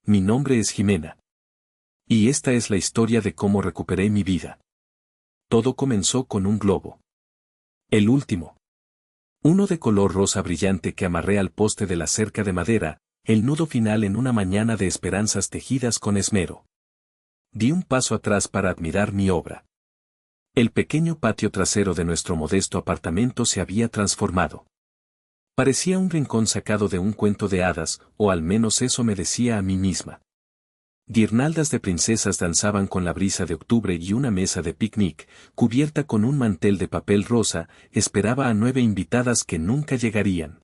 Mi nombre es Jimena. Y esta es la historia de cómo recuperé mi vida. Todo comenzó con un globo. El último. Uno de color rosa brillante que amarré al poste de la cerca de madera, el nudo final en una mañana de esperanzas tejidas con esmero. Di un paso atrás para admirar mi obra. El pequeño patio trasero de nuestro modesto apartamento se había transformado. Parecía un rincón sacado de un cuento de hadas, o al menos eso me decía a mí misma. Guirnaldas de princesas danzaban con la brisa de octubre y una mesa de picnic, cubierta con un mantel de papel rosa, esperaba a 9 invitadas que nunca llegarían.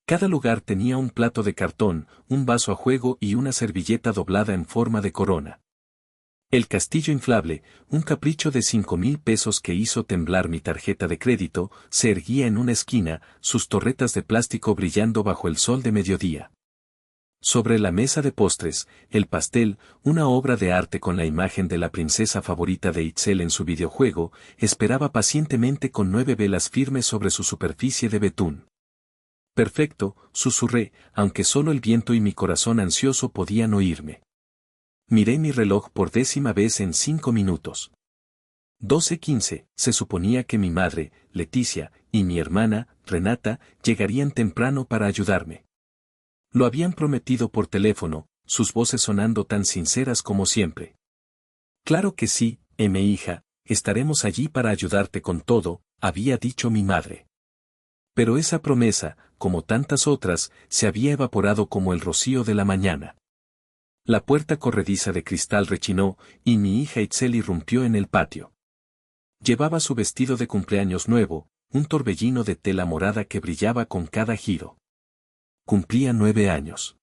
Cada lugar tenía un plato de cartón, un vaso a juego y una servilleta doblada en forma de corona. El castillo inflable, un capricho de 5,000 pesos que hizo temblar mi tarjeta de crédito, se erguía en una esquina, sus torretas de plástico brillando bajo el sol de mediodía. Sobre la mesa de postres, el pastel, una obra de arte con la imagen de la princesa favorita de Itzel en su videojuego, esperaba pacientemente con 9 velas firmes sobre su superficie de betún. Perfecto, susurré, aunque solo el viento y mi corazón ansioso podían oírme. Miré mi reloj por 10ª vez en 5 minutos. 12:15, se suponía que mi madre, Leticia, y mi hermana, Renata, llegarían temprano para ayudarme. Lo habían prometido por teléfono, sus voces sonando tan sinceras como siempre. Claro que sí, hija, estaremos allí para ayudarte con todo, había dicho mi madre. Pero esa promesa, como tantas otras, se había evaporado como el rocío de la mañana. La puerta corrediza de cristal rechinó, y mi hija Itzel irrumpió en el patio. Llevaba su vestido de cumpleaños nuevo, un torbellino de tela morada que brillaba con cada giro. Cumplía 9 años.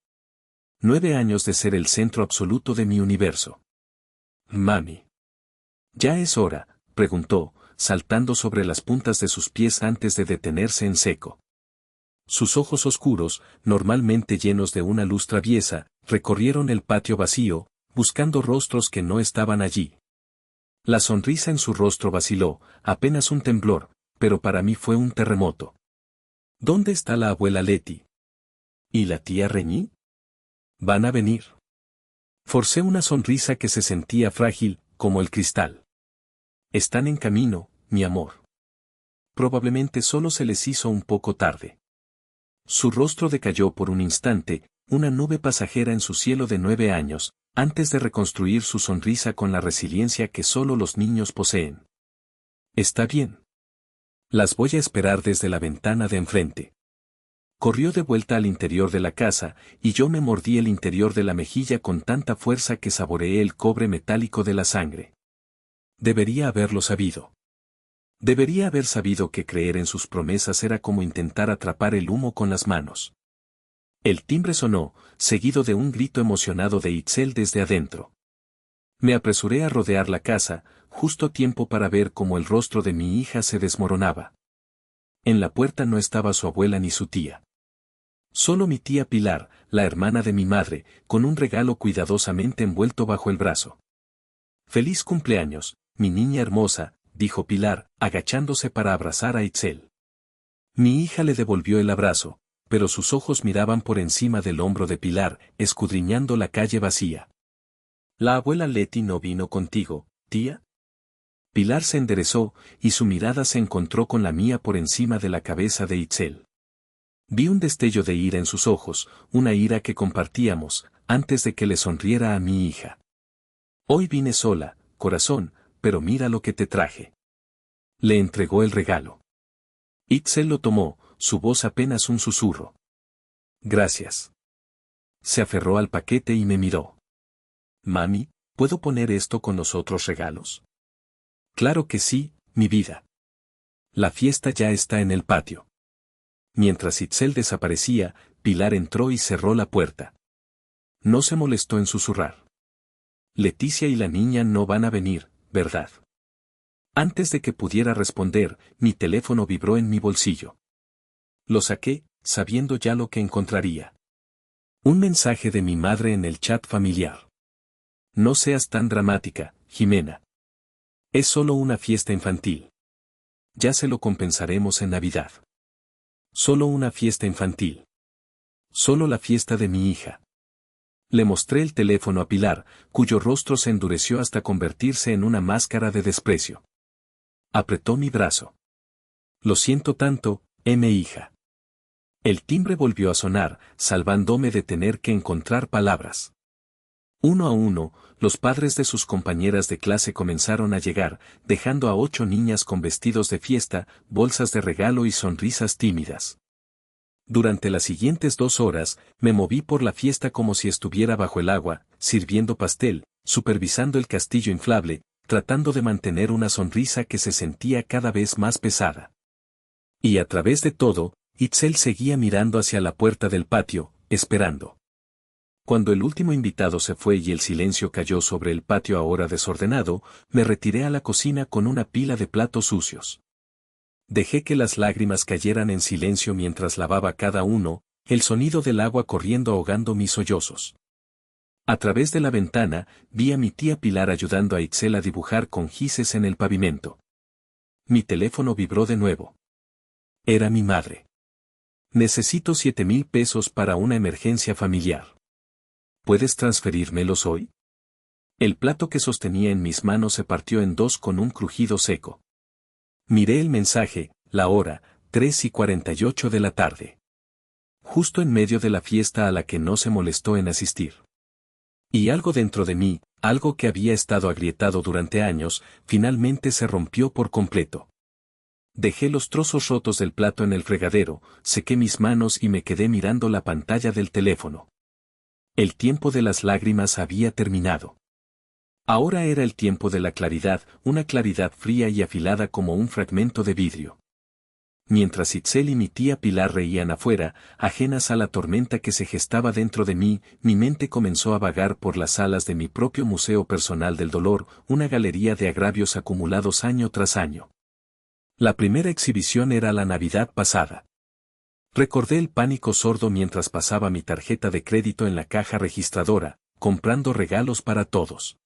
9 años de ser el centro absoluto de mi universo. Mami. ¿Ya es hora?, preguntó, saltando sobre las puntas de sus pies antes de detenerse en seco. Sus ojos oscuros, normalmente llenos de una luz traviesa, recorrieron el patio vacío, buscando rostros que no estaban allí. La sonrisa en su rostro vaciló, apenas un temblor, pero para mí fue un terremoto. ¿Dónde está la abuela Leti? ¿Y la tía Reñí? ¿Van a venir? Forcé una sonrisa que se sentía frágil, como el cristal. Están en camino, mi amor. Probablemente solo se les hizo un poco tarde. Su rostro decayó por un instante, una nube pasajera en su cielo de 9 años, antes de reconstruir su sonrisa con la resiliencia que solo los niños poseen. Está bien. Las voy a esperar desde la ventana de enfrente. Corrió de vuelta al interior de la casa, y yo me mordí el interior de la mejilla con tanta fuerza que saboreé el cobre metálico de la sangre. Debería haberlo sabido. Debería haber sabido que creer en sus promesas era como intentar atrapar el humo con las manos. El timbre sonó, seguido de un grito emocionado de Itzel desde adentro. Me apresuré a rodear la casa, justo a tiempo para ver cómo el rostro de mi hija se desmoronaba. En la puerta no estaba su abuela ni su tía. Solo mi tía Pilar, la hermana de mi madre, con un regalo cuidadosamente envuelto bajo el brazo. «Feliz cumpleaños, mi niña hermosa», dijo Pilar, agachándose para abrazar a Itzel. Mi hija le devolvió el abrazo, pero sus ojos miraban por encima del hombro de Pilar, escudriñando la calle vacía. «¿La abuela Leti no vino contigo, tía?» Pilar se enderezó, y su mirada se encontró con la mía por encima de la cabeza de Itzel. Vi un destello de ira en sus ojos, una ira que compartíamos, antes de que le sonriera a mi hija. «Hoy vine sola, corazón, pero mira lo que te traje». Le entregó el regalo. Itzel lo tomó, su voz apenas un susurro. «Gracias». Se aferró al paquete y me miró. «Mami, ¿puedo poner esto con los otros regalos?» «Claro que sí, mi vida. La fiesta ya está en el patio». Mientras Itzel desaparecía, Pilar entró y cerró la puerta. No se molestó en susurrar. «Leticia y la niña no van a venir, ¿verdad?» Antes de que pudiera responder, mi teléfono vibró en mi bolsillo. Lo saqué, sabiendo ya lo que encontraría. Un mensaje de mi madre en el chat familiar. «No seas tan dramática, Jimena. Es solo una fiesta infantil. Ya se lo compensaremos en Navidad. Solo una fiesta infantil. Solo la fiesta de mi hija. Le mostré el teléfono a Pilar, cuyo rostro se endureció hasta convertirse en una máscara de desprecio. Apretó mi brazo. Lo siento tanto, hija. El timbre volvió a sonar, salvándome de tener que encontrar palabras. Uno a uno, los padres de sus compañeras de clase comenzaron a llegar, dejando a 8 niñas con vestidos de fiesta, bolsas de regalo y sonrisas tímidas. Durante las siguientes 2 horas, me moví por la fiesta como si estuviera bajo el agua, sirviendo pastel, supervisando el castillo inflable, tratando de mantener una sonrisa que se sentía cada vez más pesada. Y a través de todo, Itzel seguía mirando hacia la puerta del patio, esperando. Cuando el último invitado se fue y el silencio cayó sobre el patio ahora desordenado, me retiré a la cocina con una pila de platos sucios. Dejé que las lágrimas cayeran en silencio mientras lavaba cada uno, el sonido del agua corriendo ahogando mis sollozos. A través de la ventana, vi a mi tía Pilar ayudando a Itzel a dibujar con gises en el pavimento. Mi teléfono vibró de nuevo. Era mi madre. Necesito 7,000 pesos para una emergencia familiar. ¿Puedes transferírmelos hoy? El plato que sostenía en mis manos se partió en 2 con un crujido seco. Miré el mensaje, la hora, 3:48 de la tarde. Justo en medio de la fiesta a la que no se molestó en asistir. Y algo dentro de mí, algo que había estado agrietado durante años, finalmente se rompió por completo. Dejé los trozos rotos del plato en el fregadero, sequé mis manos y me quedé mirando la pantalla del teléfono. El tiempo de las lágrimas había terminado. Ahora era el tiempo de la claridad, una claridad fría y afilada como un fragmento de vidrio. Mientras Itzel y mi tía Pilar reían afuera, ajenas a la tormenta que se gestaba dentro de mí, mi mente comenzó a vagar por las salas de mi propio museo personal del dolor, una galería de agravios acumulados año tras año. La primera exhibición era la Navidad pasada. Recordé el pánico sordo mientras pasaba mi tarjeta de crédito en la caja registradora, comprando regalos para todos.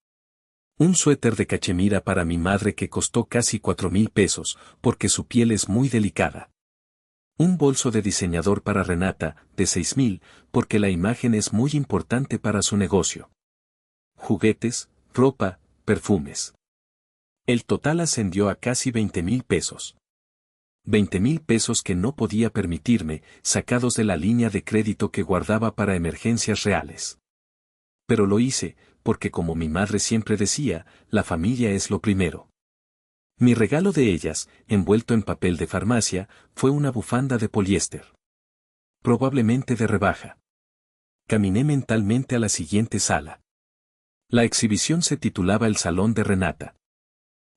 Un suéter de cachemira para mi madre que costó casi 4,000 pesos, porque su piel es muy delicada. Un bolso de diseñador para Renata, de 6,000, porque la imagen es muy importante para su negocio. Juguetes, ropa, perfumes. El total ascendió a casi 20,000 pesos. 20,000 pesos que no podía permitirme, sacados de la línea de crédito que guardaba para emergencias reales. Pero lo hice, porque como mi madre siempre decía, la familia es lo primero. Mi regalo de ellas, envuelto en papel de farmacia, fue una bufanda de poliéster. Probablemente de rebaja. Caminé mentalmente a la siguiente sala. La exhibición se titulaba El Salón de Renata.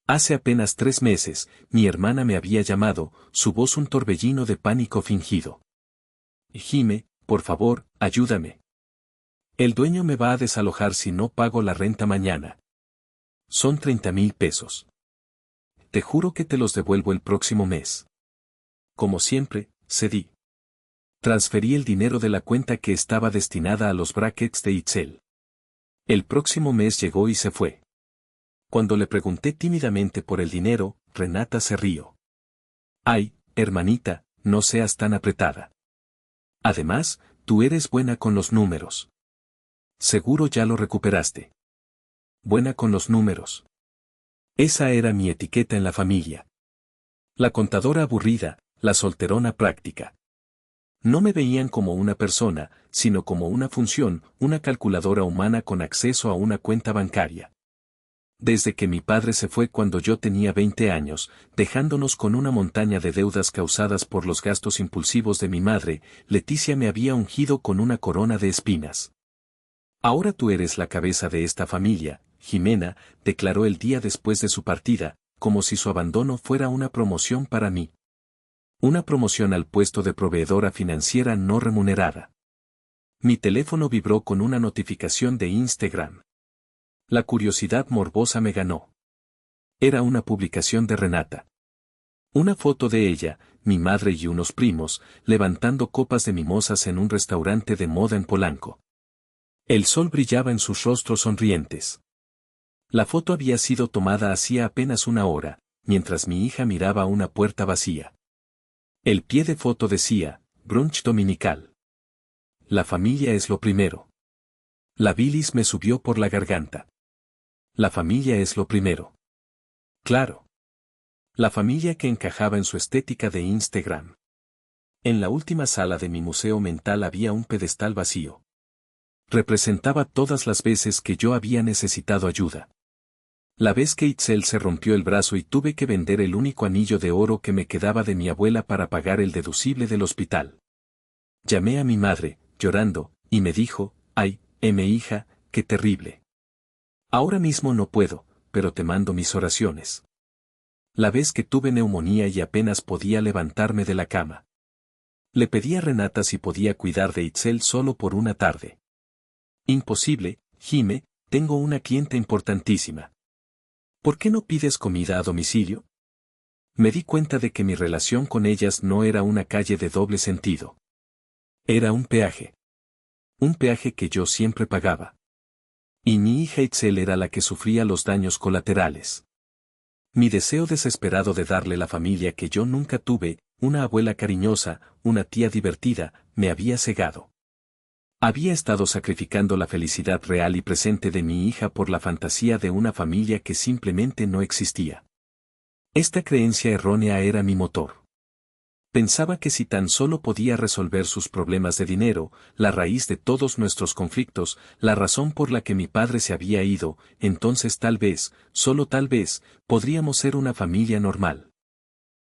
Hace apenas 3 meses, mi hermana me había llamado, su voz un torbellino de pánico fingido. Jime, por favor, ayúdame. El dueño me va a desalojar si no pago la renta mañana. Son 30,000 pesos. Te juro que te los devuelvo el próximo mes. Como siempre, cedí. Transferí el dinero de la cuenta que estaba destinada a los brackets de Itzel. El próximo mes llegó y se fue. Cuando le pregunté tímidamente por el dinero, Renata se rió. Ay, hermanita, no seas tan apretada. Además, tú eres buena con los números. Seguro ya lo recuperaste. Buena con los números. Esa era mi etiqueta en la familia. La contadora aburrida, la solterona práctica. No me veían como una persona, sino como una función, una calculadora humana con acceso a una cuenta bancaria. Desde que mi padre se fue cuando yo tenía 20 años, dejándonos con una montaña de deudas causadas por los gastos impulsivos de mi madre, Leticia me había ungido con una corona de espinas. Ahora tú eres la cabeza de esta familia, Jimena, declaró el día después de su partida, como si su abandono fuera una promoción para mí. Una promoción al puesto de proveedora financiera no remunerada. Mi teléfono vibró con una notificación de Instagram. La curiosidad morbosa me ganó. Era una publicación de Renata. Una foto de ella, mi madre y unos primos, levantando copas de mimosas en un restaurante de moda en Polanco. El sol brillaba en sus rostros sonrientes. La foto había sido tomada hacía apenas 1 hora, mientras mi hija miraba una puerta vacía. El pie de foto decía, brunch dominical. La familia es lo primero. La bilis me subió por la garganta. La familia es lo primero. Claro. La familia que encajaba en su estética de Instagram. En la última sala de mi museo mental había un pedestal vacío. Representaba todas las veces que yo había necesitado ayuda. La vez que Itzel se rompió el brazo y tuve que vender el único anillo de oro que me quedaba de mi abuela para pagar el deducible del hospital. Llamé a mi madre, llorando, y me dijo, «Ay, hija, qué terrible. Ahora mismo no puedo, pero te mando mis oraciones». La vez que tuve neumonía y apenas podía levantarme de la cama. Le pedí a Renata si podía cuidar de Itzel solo por una tarde. «Imposible, Jime, tengo una clienta importantísima». «¿Por qué no pides comida a domicilio?» Me di cuenta de que mi relación con ellas no era una calle de doble sentido. Era un peaje. Un peaje que yo siempre pagaba. Y mi hija Itzel era la que sufría los daños colaterales. Mi deseo desesperado de darle la familia que yo nunca tuve, una abuela cariñosa, una tía divertida, me había cegado. Había estado sacrificando la felicidad real y presente de mi hija por la fantasía de una familia que simplemente no existía. Esta creencia errónea era mi motor. Pensaba que si tan solo podía resolver sus problemas de dinero, la raíz de todos nuestros conflictos, la razón por la que mi padre se había ido, entonces tal vez, solo tal vez, podríamos ser una familia normal.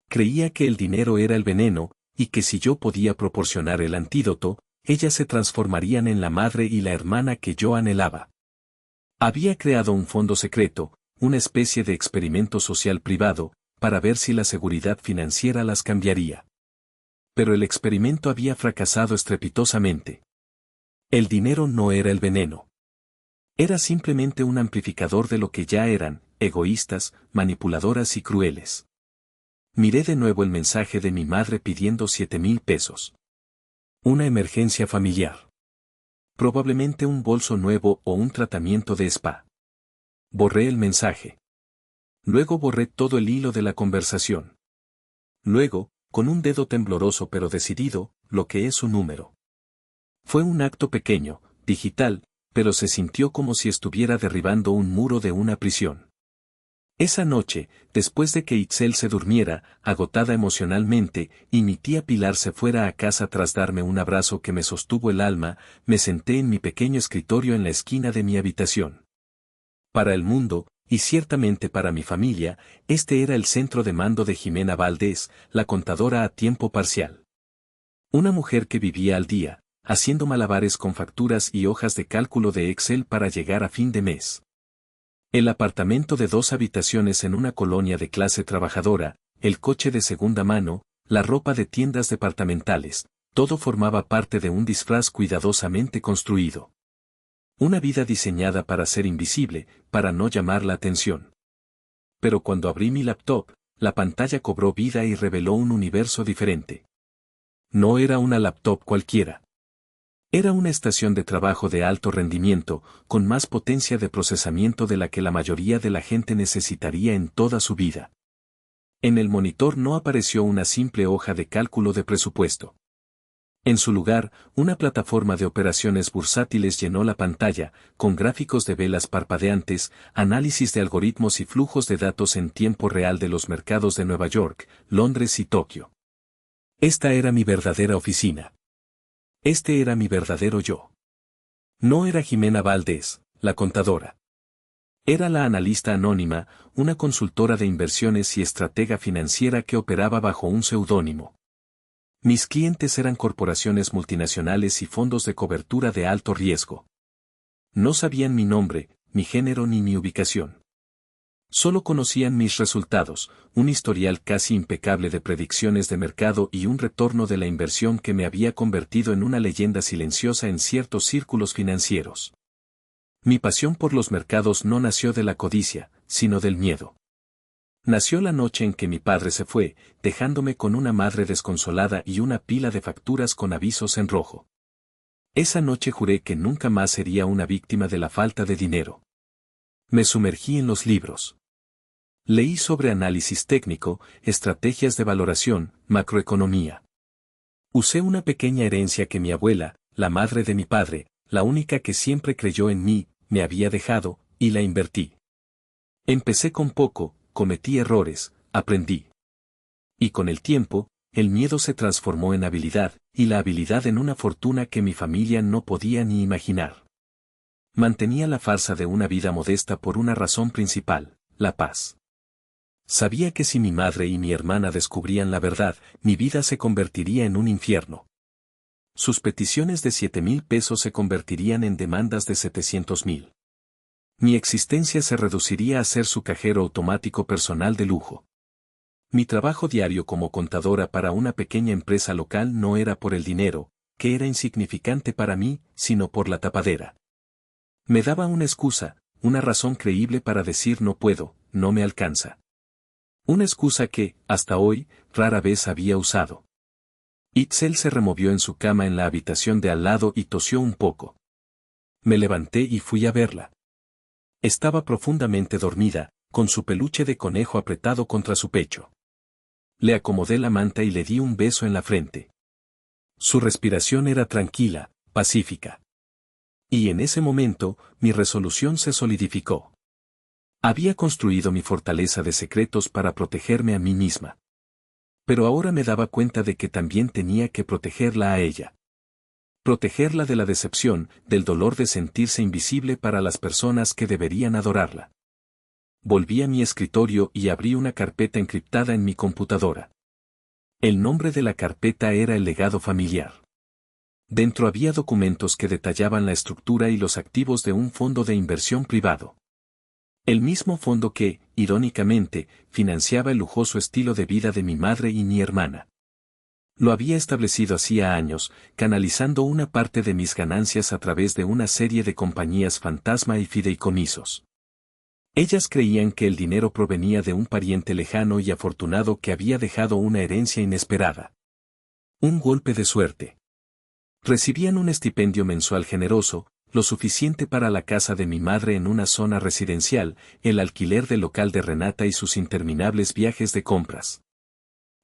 Creía que el dinero era el veneno, y que si yo podía proporcionar el antídoto, ellas se transformarían en la madre y la hermana que yo anhelaba. Había creado un fondo secreto, una especie de experimento social privado, para ver si la seguridad financiera las cambiaría. Pero el experimento había fracasado estrepitosamente. El dinero no era el veneno. Era simplemente un amplificador de lo que ya eran, egoístas, manipuladoras y crueles. Miré de nuevo el mensaje de mi madre pidiendo 7,000 pesos. Una emergencia familiar. Probablemente un bolso nuevo o un tratamiento de spa. Borré el mensaje. Luego borré todo el hilo de la conversación. Luego, con un dedo tembloroso pero decidido, bloqueé su número. Fue un acto pequeño, digital, pero se sintió como si estuviera derribando un muro de una prisión. Esa noche, después de que Itzel se durmiera, agotada emocionalmente, y mi tía Pilar se fuera a casa tras darme un abrazo que me sostuvo el alma, me senté en mi pequeño escritorio en la esquina de mi habitación. Para el mundo, y ciertamente para mi familia, este era el centro de mando de Jimena Valdés, la contadora a tiempo parcial. Una mujer que vivía al día, haciendo malabares con facturas y hojas de cálculo de Excel para llegar a fin de mes. El apartamento de 2 habitaciones en una colonia de clase trabajadora, el coche de segunda mano, la ropa de tiendas departamentales, todo formaba parte de un disfraz cuidadosamente construido. Una vida diseñada para ser invisible, para no llamar la atención. Pero cuando abrí mi laptop, la pantalla cobró vida y reveló un universo diferente. No era una laptop cualquiera. Era una estación de trabajo de alto rendimiento, con más potencia de procesamiento de la que la mayoría de la gente necesitaría en toda su vida. En el monitor no apareció una simple hoja de cálculo de presupuesto. En su lugar, una plataforma de operaciones bursátiles llenó la pantalla, con gráficos de velas parpadeantes, análisis de algoritmos y flujos de datos en tiempo real de los mercados de Nueva York, Londres y Tokio. Esta era mi verdadera oficina. Este era mi verdadero yo. No era Jimena Valdés, la contadora. Era la analista anónima, una consultora de inversiones y estratega financiera que operaba bajo un seudónimo. Mis clientes eran corporaciones multinacionales y fondos de cobertura de alto riesgo. No sabían mi nombre, mi género ni mi ubicación. Solo conocían mis resultados, un historial casi impecable de predicciones de mercado y un retorno de la inversión que me había convertido en una leyenda silenciosa en ciertos círculos financieros. Mi pasión por los mercados no nació de la codicia, sino del miedo. Nació la noche en que mi padre se fue, dejándome con una madre desconsolada y una pila de facturas con avisos en rojo. Esa noche juré que nunca más sería una víctima de la falta de dinero. Me sumergí en los libros. Leí sobre análisis técnico, estrategias de valoración, macroeconomía. Usé una pequeña herencia que mi abuela, la madre de mi padre, la única que siempre creyó en mí, me había dejado, y la invertí. Empecé con poco, cometí errores, aprendí. Y con el tiempo, el miedo se transformó en habilidad, y la habilidad en una fortuna que mi familia no podía ni imaginar. Mantenía la farsa de una vida modesta por una razón principal, la paz. Sabía que si mi madre y mi hermana descubrían la verdad, mi vida se convertiría en un infierno. Sus peticiones de 7,000 pesos se convertirían en demandas de 700,000. Mi existencia se reduciría a ser su cajero automático personal de lujo. Mi trabajo diario como contadora para una pequeña empresa local no era por el dinero, que era insignificante para mí, sino por la tapadera. Me daba una excusa, una razón creíble para decir no puedo, no me alcanza. Una excusa que, hasta hoy, rara vez había usado. Itzel se removió en su cama en la habitación de al lado y tosió un poco. Me levanté y fui a verla. Estaba profundamente dormida, con su peluche de conejo apretado contra su pecho. Le acomodé la manta y le di un beso en la frente. Su respiración era tranquila, pacífica. Y en ese momento, mi resolución se solidificó. Había construido mi fortaleza de secretos para protegerme a mí misma. Pero ahora me daba cuenta de que también tenía que protegerla a ella. Protegerla de la decepción, del dolor de sentirse invisible para las personas que deberían adorarla. Volví a mi escritorio y abrí una carpeta encriptada en mi computadora. El nombre de la carpeta era el legado familiar. Dentro había documentos que detallaban la estructura y los activos de un fondo de inversión privado. El mismo fondo que, irónicamente, financiaba el lujoso estilo de vida de mi madre y mi hermana. Lo había establecido hacía años, canalizando una parte de mis ganancias a través de una serie de compañías fantasma y fideicomisos. Ellas creían que el dinero provenía de un pariente lejano y afortunado que había dejado una herencia inesperada. Un golpe de suerte. Recibían un estipendio mensual generoso, lo suficiente para la casa de mi madre en una zona residencial, el alquiler del local de Renata y sus interminables viajes de compras.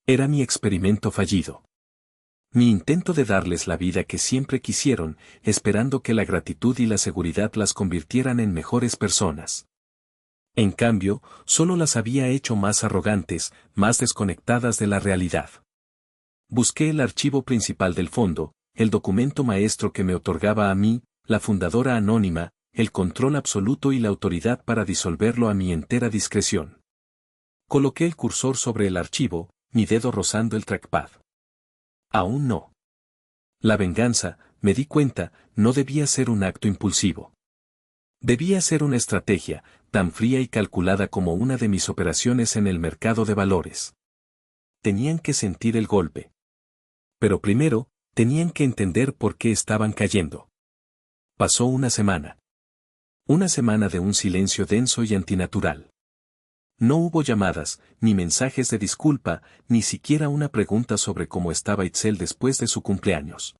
Era mi experimento fallido. Mi intento de darles la vida que siempre quisieron, esperando que la gratitud y la seguridad las convirtieran en mejores personas. En cambio, solo las había hecho más arrogantes, más desconectadas de la realidad. Busqué el archivo principal del fondo, el documento maestro que me otorgaba a mí, la fundadora anónima, el control absoluto y la autoridad para disolverlo a mi entera discreción. Coloqué el cursor sobre el archivo, mi dedo rozando el trackpad. Aún no. La venganza, me di cuenta, no debía ser un acto impulsivo. Debía ser una estrategia, tan fría y calculada como una de mis operaciones en el mercado de valores. Tenían que sentir el golpe. Pero primero, tenían que entender por qué estaban cayendo. Pasó una semana. Una semana de un silencio denso y antinatural. No hubo llamadas, ni mensajes de disculpa, ni siquiera una pregunta sobre cómo estaba Itzel después de su cumpleaños.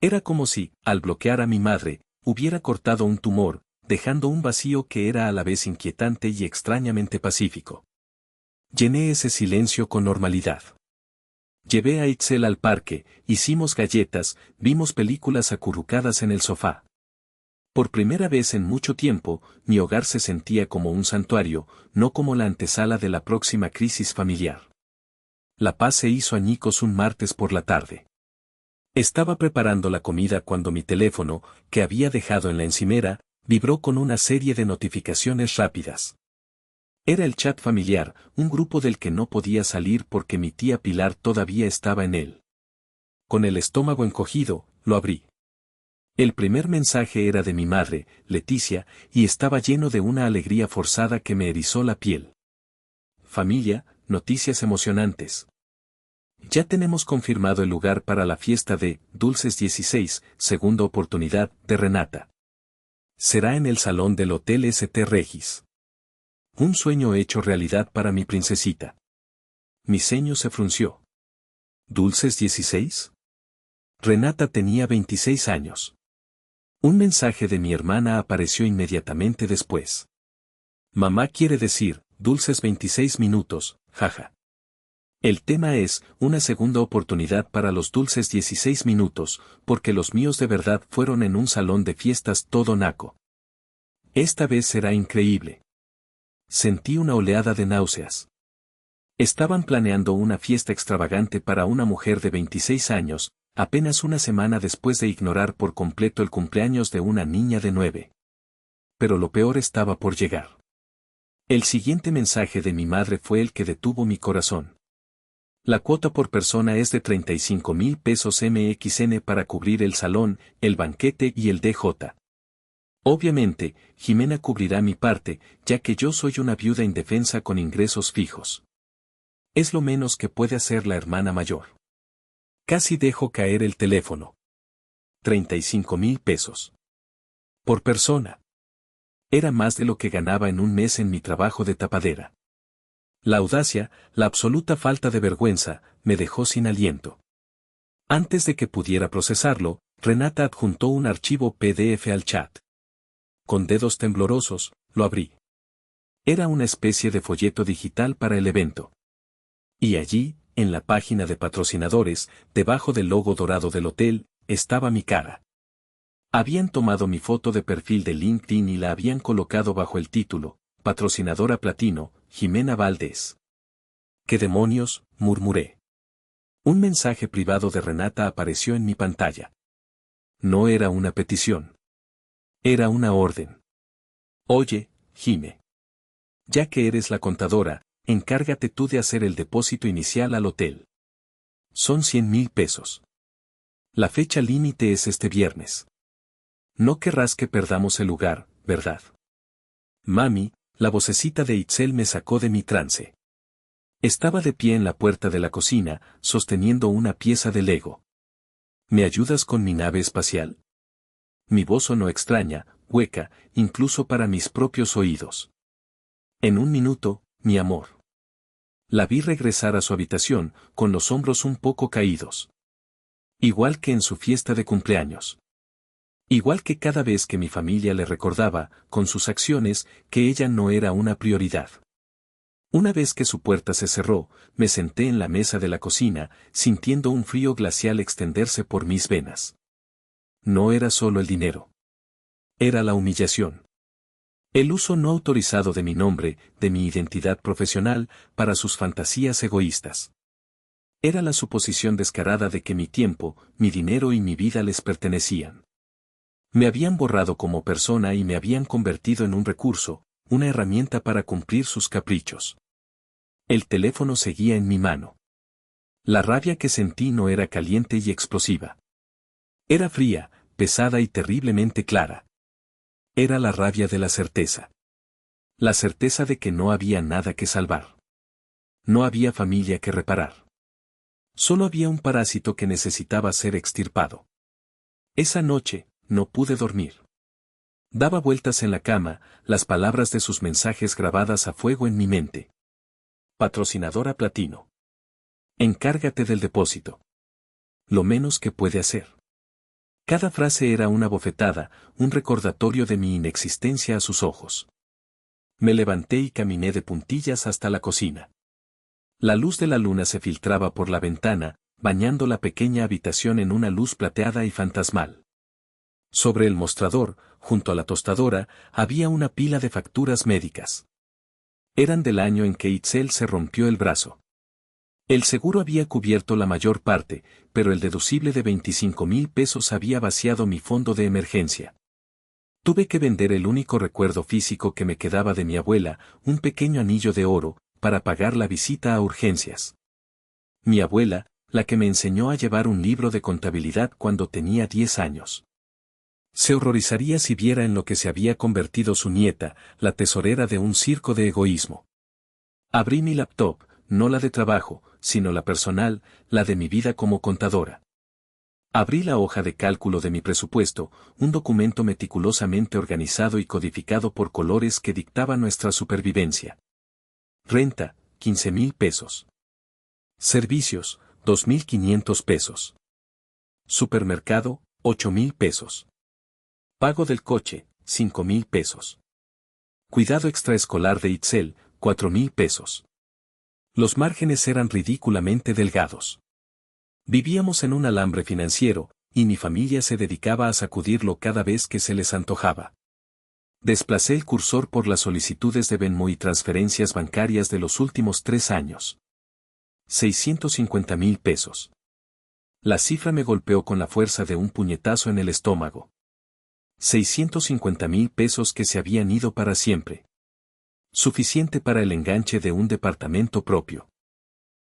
Era como si, al bloquear a mi madre, hubiera cortado un tumor, dejando un vacío que era a la vez inquietante y extrañamente pacífico. Llené ese silencio con normalidad. Llevé a Itzel al parque, hicimos galletas, vimos películas acurrucadas en el sofá. Por primera vez en mucho tiempo, mi hogar se sentía como un santuario, no como la antesala de la próxima crisis familiar. La paz se hizo añicos un martes por la tarde. Estaba preparando la comida cuando mi teléfono, que había dejado en la encimera, vibró con una serie de notificaciones rápidas. Era el chat familiar, un grupo del que no podía salir porque mi tía Pilar todavía estaba en él. Con el estómago encogido, lo abrí. El primer mensaje era de mi madre, Leticia, y estaba lleno de una alegría forzada que me erizó la piel. Familia, noticias emocionantes. Ya tenemos confirmado el lugar para la fiesta de Dulces 16, segunda oportunidad, de Renata. Será en el salón del Hotel St. Regis. Un sueño hecho realidad para mi princesita. Mi ceño se frunció. ¿Dulces 16? Renata tenía 26 años. Un mensaje de mi hermana apareció inmediatamente después. Mamá quiere decir, dulces 26 minutos, jaja. El tema es, una segunda oportunidad para los dulces 16 minutos, porque los míos de verdad fueron en un salón de fiestas todo naco. Esta vez será increíble. Sentí una oleada de náuseas. Estaban planeando una fiesta extravagante para una mujer de 26 años, apenas una semana después de ignorar por completo el cumpleaños de una niña de 9. Pero lo peor estaba por llegar. El siguiente mensaje de mi madre fue el que detuvo mi corazón. La cuota por persona es de 35,000 pesos MXN para cubrir el salón, el banquete y el DJ. Obviamente, Jimena cubrirá mi parte, ya que yo soy una viuda indefensa con ingresos fijos. Es lo menos que puede hacer la hermana mayor. Casi dejo caer el teléfono. 35,000 pesos. Por persona. Era más de lo que ganaba en un mes en mi trabajo de tapadera. La audacia, la absoluta falta de vergüenza, me dejó sin aliento. Antes de que pudiera procesarlo, Renata adjuntó un archivo PDF al chat. Con dedos temblorosos, lo abrí. Era una especie de folleto digital para el evento. Y allí, en la página de patrocinadores, debajo del logo dorado del hotel, estaba mi cara. Habían tomado mi foto de perfil de LinkedIn y la habían colocado bajo el título, Patrocinadora Platino, Jimena Valdés. ¿Qué demonios?, murmuré. Un mensaje privado de Renata apareció en mi pantalla. No era una petición. Era una orden. Oye, Jime. Ya que eres la contadora, encárgate tú de hacer el depósito inicial al hotel. Son 100,000 pesos. La fecha límite es este viernes. No querrás que perdamos el lugar, ¿verdad? Mami, la vocecita de Itzel me sacó de mi trance. Estaba de pie en la puerta de la cocina, sosteniendo una pieza de Lego. ¿Me ayudas con mi nave espacial? Mi voz sonó extraña, hueca, incluso para mis propios oídos. En un minuto, mi amor. La vi regresar a su habitación, con los hombros un poco caídos. Igual que en su fiesta de cumpleaños. Igual que cada vez que mi familia le recordaba, con sus acciones, que ella no era una prioridad. Una vez que su puerta se cerró, me senté en la mesa de la cocina, sintiendo un frío glacial extenderse por mis venas. No era solo el dinero. Era la humillación. El uso no autorizado de mi nombre, de mi identidad profesional, para sus fantasías egoístas. Era la suposición descarada de que mi tiempo, mi dinero y mi vida les pertenecían. Me habían borrado como persona y me habían convertido en un recurso, una herramienta para cumplir sus caprichos. El teléfono seguía en mi mano. La rabia que sentí no era caliente y explosiva. Era fría, pesada y terriblemente clara. Era la rabia de la certeza. La certeza de que no había nada que salvar. No había familia que reparar. Solo había un parásito que necesitaba ser extirpado. Esa noche, no pude dormir. Daba vueltas en la cama, las palabras de sus mensajes grabadas a fuego en mi mente. Patrocinadora Platino. Encárgate del depósito. Lo menos que puede hacer. Cada frase era una bofetada, un recordatorio de mi inexistencia a sus ojos. Me levanté y caminé de puntillas hasta la cocina. La luz de la luna se filtraba por la ventana, bañando la pequeña habitación en una luz plateada y fantasmal. Sobre el mostrador, junto a la tostadora, había una pila de facturas médicas. Eran del año en que Itzel se rompió el brazo. El seguro había cubierto la mayor parte, pero el deducible de 25,000 pesos había vaciado mi fondo de emergencia. Tuve que vender el único recuerdo físico que me quedaba de mi abuela, un pequeño anillo de oro, para pagar la visita a urgencias. Mi abuela, la que me enseñó a llevar un libro de contabilidad cuando tenía 10 años. Se horrorizaría si viera en lo que se había convertido su nieta, la tesorera de un circo de egoísmo. Abrí mi laptop, no la de trabajo, sino la personal, la de mi vida como contadora. Abrí la hoja de cálculo de mi presupuesto, un documento meticulosamente organizado y codificado por colores que dictaba nuestra supervivencia. Renta, 15,000 pesos. Servicios, 2,500 pesos. Supermercado, 8,000 pesos. Pago del coche, 5,000 pesos. Cuidado extraescolar de Itzel, 4,000 pesos. Los márgenes eran ridículamente delgados. Vivíamos en un alambre financiero, y mi familia se dedicaba a sacudirlo cada vez que se les antojaba. Desplacé el cursor por las solicitudes de Venmo y transferencias bancarias de los últimos 3 años. 650,000 pesos. La cifra me golpeó con la fuerza de un puñetazo en el estómago. 650,000 pesos que se habían ido para siempre. Suficiente para el enganche de un departamento propio.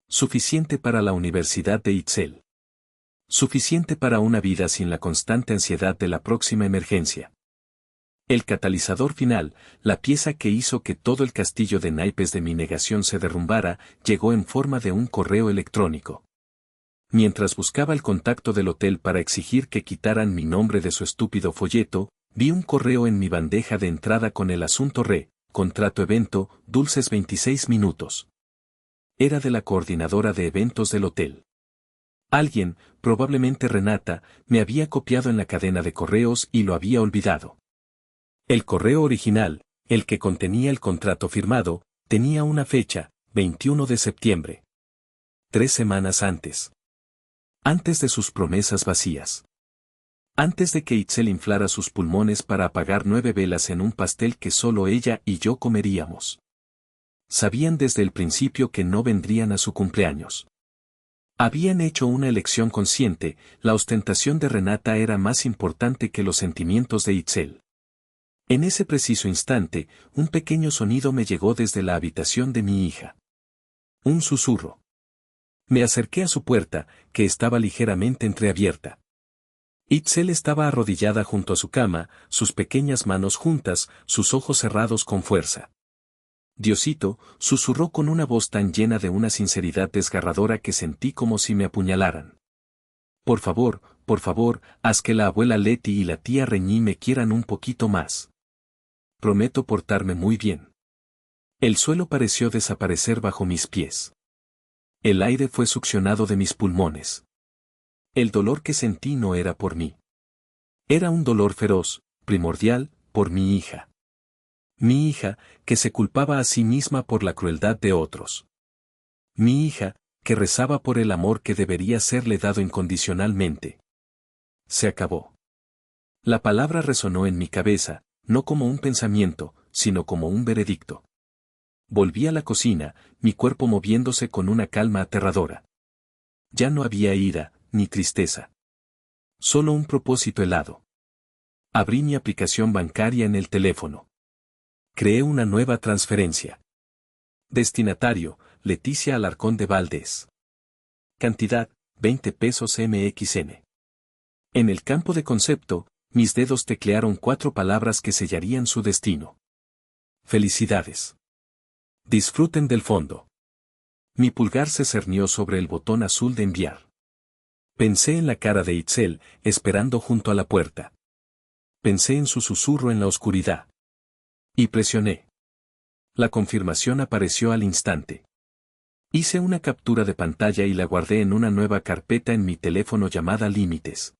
Suficiente para la Universidad de Itzel. Suficiente para una vida sin la constante ansiedad de la próxima emergencia. El catalizador final, la pieza que hizo que todo el castillo de naipes de mi negación se derrumbara, llegó en forma de un correo electrónico. Mientras buscaba el contacto del hotel para exigir que quitaran mi nombre de su estúpido folleto, vi un correo en mi bandeja de entrada con el asunto contrato evento, dulces 26 minutos. Era de la coordinadora de eventos del hotel. Alguien, probablemente Renata, me había copiado en la cadena de correos y lo había olvidado. El correo original, el que contenía el contrato firmado, tenía una fecha, 21 de septiembre. 3 semanas antes. Antes de sus promesas vacías. Antes de que Itzel inflara sus pulmones para apagar 9 velas en un pastel que solo ella y yo comeríamos. Sabían desde el principio que no vendrían a su cumpleaños. Habían hecho una elección consciente, la ostentación de Renata era más importante que los sentimientos de Itzel. En ese preciso instante, un pequeño sonido me llegó desde la habitación de mi hija. Un susurro. Me acerqué a su puerta, que estaba ligeramente entreabierta. Itzel estaba arrodillada junto a su cama, sus pequeñas manos juntas, sus ojos cerrados con fuerza. Diosito, susurró con una voz tan llena de una sinceridad desgarradora que sentí como si me apuñalaran. Por favor, haz que la abuela Leti y la tía Reñí me quieran un poquito más. Prometo portarme muy bien. El suelo pareció desaparecer bajo mis pies. El aire fue succionado de mis pulmones. El dolor que sentí no era por mí. Era un dolor feroz, primordial, por mi hija. Mi hija, que se culpaba a sí misma por la crueldad de otros. Mi hija, que rezaba por el amor que debería serle dado incondicionalmente. Se acabó. La palabra resonó en mi cabeza, no como un pensamiento, sino como un veredicto. Volví a la cocina, mi cuerpo moviéndose con una calma aterradora. Ya no había ira, ni tristeza. Solo un propósito helado. Abrí mi aplicación bancaria en el teléfono. Creé una nueva transferencia. Destinatario, Leticia Alarcón de Valdés. Cantidad, 20 pesos MXN. En el campo de concepto, mis dedos teclearon 4 palabras que sellarían su destino. Felicidades. Disfruten del fondo. Mi pulgar se cernió sobre el botón azul de enviar. Pensé en la cara de Itzel, esperando junto a la puerta. Pensé en su susurro en la oscuridad. Y presioné. La confirmación apareció al instante. Hice una captura de pantalla y la guardé en una nueva carpeta en mi teléfono llamada Límites.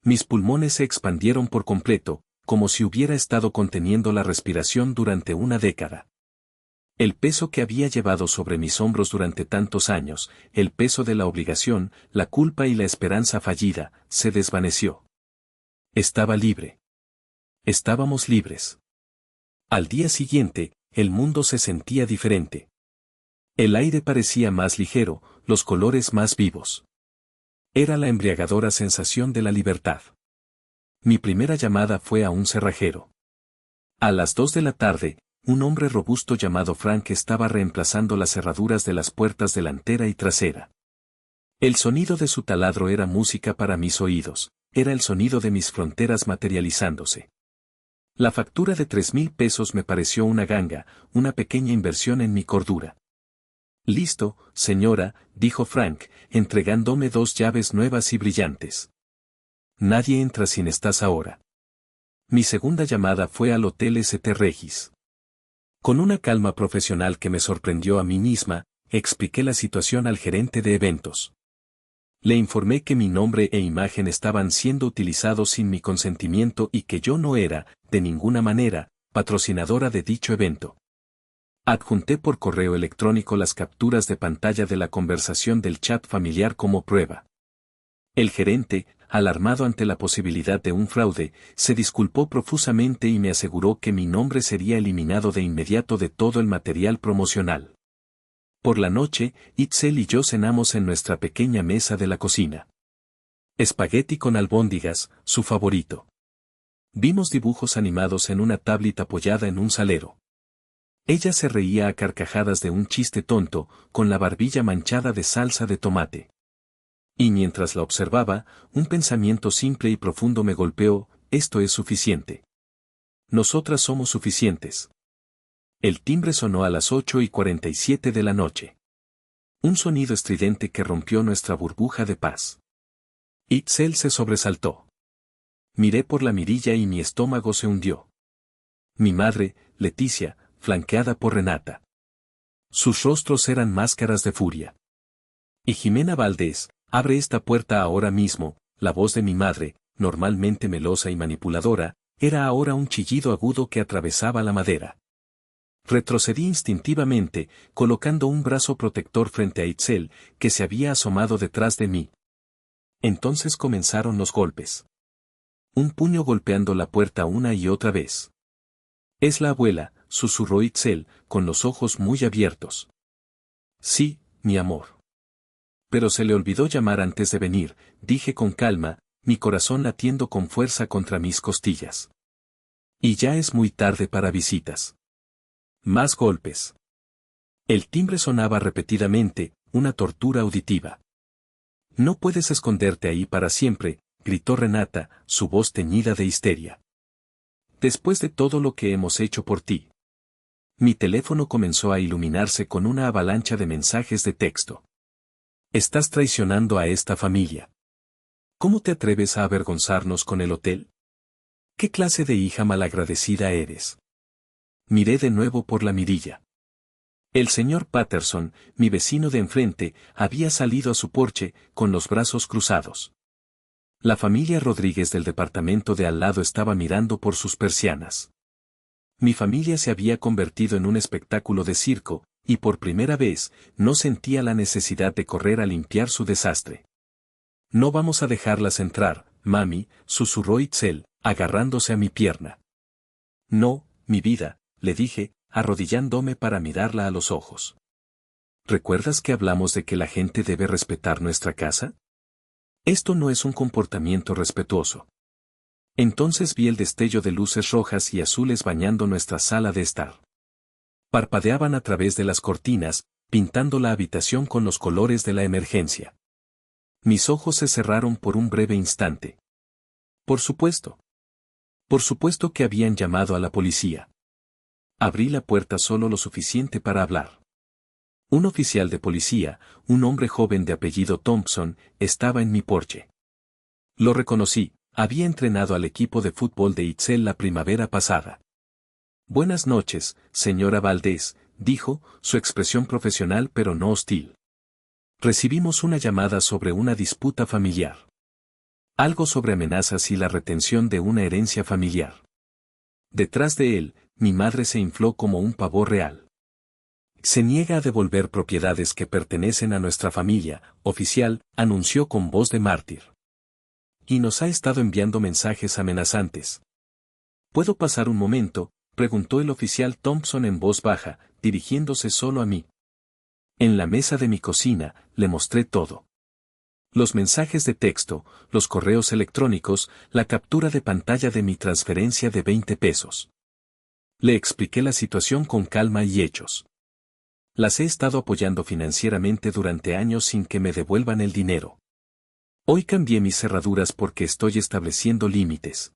Mis pulmones se expandieron por completo, como si hubiera estado conteniendo la respiración durante una década. El peso que había llevado sobre mis hombros durante tantos años, el peso de la obligación, la culpa y la esperanza fallida, se desvaneció. Estaba libre. Estábamos libres. Al día siguiente, el mundo se sentía diferente. El aire parecía más ligero, los colores más vivos. Era la embriagadora sensación de la libertad. Mi primera llamada fue a un cerrajero. A las 2 de la tarde, un hombre robusto llamado Frank estaba reemplazando las cerraduras de las puertas delantera y trasera. El sonido de su taladro era música para mis oídos, era el sonido de mis fronteras materializándose. La factura de 3,000 pesos me pareció una ganga, una pequeña inversión en mi cordura. Listo, señora, dijo Frank, entregándome 2 llaves nuevas y brillantes. Nadie entra sin estás ahora. Mi segunda llamada fue al Hotel St. Regis. Con una calma profesional que me sorprendió a mí misma, expliqué la situación al gerente de eventos. Le informé que mi nombre e imagen estaban siendo utilizados sin mi consentimiento y que yo no era, de ninguna manera, patrocinadora de dicho evento. Adjunté por correo electrónico las capturas de pantalla de la conversación del chat familiar como prueba. El gerente, alarmado ante la posibilidad de un fraude, se disculpó profusamente y me aseguró que mi nombre sería eliminado de inmediato de todo el material promocional. Por la noche, Itzel y yo cenamos en nuestra pequeña mesa de la cocina. Espagueti con albóndigas, su favorito. Vimos dibujos animados en una tablet apoyada en un salero. Ella se reía a carcajadas de un chiste tonto, con la barbilla manchada de salsa de tomate. Y mientras la observaba, un pensamiento simple y profundo me golpeó: esto es suficiente. Nosotras somos suficientes. El timbre sonó a las 8:47 de la noche. Un sonido estridente que rompió nuestra burbuja de paz. Itzel se sobresaltó. Miré por la mirilla y mi estómago se hundió. Mi madre, Leticia, flanqueada por Renata. Sus rostros eran máscaras de furia. Y Jimena Valdés: abre esta puerta ahora mismo. La voz de mi madre, normalmente melosa y manipuladora, era ahora un chillido agudo que atravesaba la madera. Retrocedí instintivamente, colocando un brazo protector frente a Itzel, que se había asomado detrás de mí. Entonces comenzaron los golpes. Un puño golpeando la puerta una y otra vez. Es la abuela, susurró Itzel, con los ojos muy abiertos. Sí, mi amor. Pero se le olvidó llamar antes de venir, dije con calma, mi corazón latiendo con fuerza contra mis costillas. Y ya es muy tarde para visitas. Más golpes. El timbre sonaba repetidamente, una tortura auditiva. No puedes esconderte ahí para siempre, gritó Renata, su voz teñida de histeria. Después de todo lo que hemos hecho por ti. Mi teléfono comenzó a iluminarse con una avalancha de mensajes de texto. Estás traicionando a esta familia. ¿Cómo te atreves a avergonzarnos con el hotel? ¿Qué clase de hija malagradecida eres? Miré de nuevo por la mirilla. El señor Patterson, mi vecino de enfrente, había salido a su porche, con los brazos cruzados. La familia Rodríguez del departamento de al lado estaba mirando por sus persianas. Mi familia se había convertido en un espectáculo de circo, y por primera vez, no sentía la necesidad de correr a limpiar su desastre. No vamos a dejarlas entrar, mami, susurró Itzel, agarrándose a mi pierna. No, mi vida, le dije, arrodillándome para mirarla a los ojos. ¿Recuerdas que hablamos de que la gente debe respetar nuestra casa? Esto no es un comportamiento respetuoso. Entonces vi el destello de luces rojas y azules bañando nuestra sala de estar. Parpadeaban a través de las cortinas, pintando la habitación con los colores de la emergencia. Mis ojos se cerraron por un breve instante. Por supuesto. Por supuesto que habían llamado a la policía. Abrí la puerta solo lo suficiente para hablar. Un oficial de policía, un hombre joven de apellido Thompson, estaba en mi porche. Lo reconocí, había entrenado al equipo de fútbol de Itzel la primavera pasada. Buenas noches, señora Valdés, dijo, su expresión profesional pero no hostil. Recibimos una llamada sobre una disputa familiar. Algo sobre amenazas y la retención de una herencia familiar. Detrás de él, mi madre se infló como un pavo real. Se niega a devolver propiedades que pertenecen a nuestra familia, oficial, anunció con voz de mártir. Y nos ha estado enviando mensajes amenazantes. ¿Puedo pasar un momento?, preguntó el oficial Thompson en voz baja, dirigiéndose solo a mí. En la mesa de mi cocina, le mostré todo. Los mensajes de texto, los correos electrónicos, la captura de pantalla de mi transferencia de 20 pesos. Le expliqué la situación con calma y hechos. Las he estado apoyando financieramente durante años sin que me devuelvan el dinero. Hoy cambié mis cerraduras porque estoy estableciendo límites.